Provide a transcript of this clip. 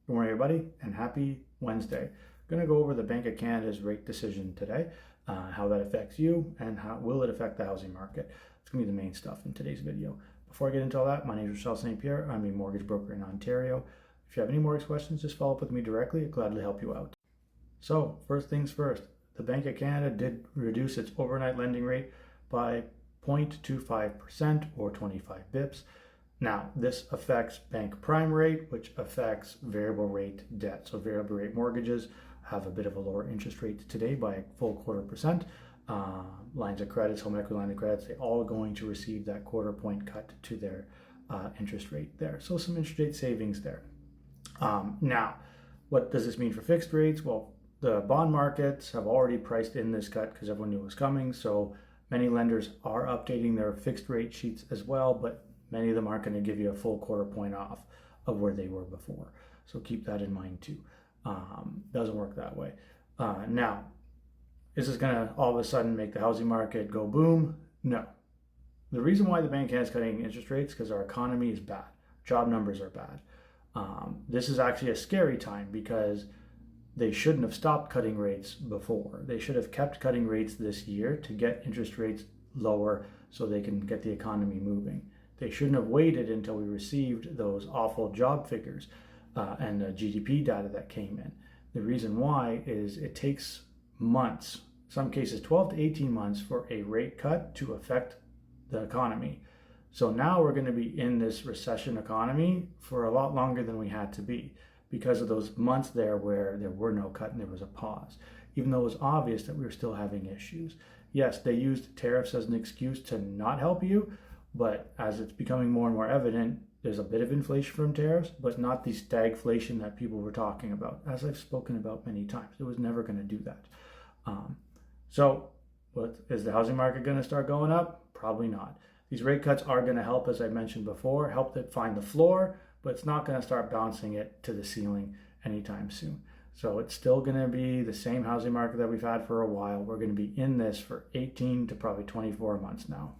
Good morning, everybody, and happy Wednesday. I'm going to go over the Bank of Canada's rate decision today, how that affects you, and how will it affect the housing market. It's going to be the main stuff in today's video. Before I get into all that, my name is Rochelle St. Pierre. I'm a mortgage broker in Ontario. If you have any mortgage questions, just follow up with me directly. I'd gladly help you out. So, first things first, the Bank of Canada did reduce its overnight lending rate by 0.25% or 25 bips. Now, this affects bank prime rate, which affects variable rate debt. So variable rate mortgages have a bit of a lower interest rate today by a full 0.25%. Lines of credits, home equity line of credits, they all are going to receive that 0.25 point cut to their interest rate there. So some interest rate savings there. Now, what does this mean for fixed rates? Well, the bond markets have already priced in this cut because everyone knew it was coming. So many lenders are updating their fixed rate sheets as well, but many of them aren't going to give you a full 0.25 point off of where they were before. So keep that in mind too. Doesn't work that way. Now, is this going to all of a sudden make the housing market go boom? No. The reason why the Bank is cutting interest rates is because our economy is bad. Job numbers are bad. This is actually a scary time because they shouldn't have stopped cutting rates before. They should have kept cutting rates this year to get interest rates lower so they can get the economy moving. They shouldn't have waited until we received those awful job figures and the GDP data that came in. The reason why is it takes months, in some cases 12 to 18 months, for a rate cut to affect the economy. So now we're going to be in this recession economy for a lot longer than we had to be because of those months there where there were no cut and there was a pause, even though it was obvious that we were still having issues. Yes, they used tariffs as an excuse to not help you, but as it's becoming more and more evident, there's a bit of inflation from tariffs, but not the stagflation that people were talking about. As I've spoken about many times, it was never going to do that. So is the housing market going to start going up? Probably not. These rate cuts are going to help, as I mentioned before, help it find the floor, but it's not going to start bouncing it to the ceiling anytime soon. So it's still going to be the same housing market that we've had for a while. We're going to be in this for 18 to probably 24 months now.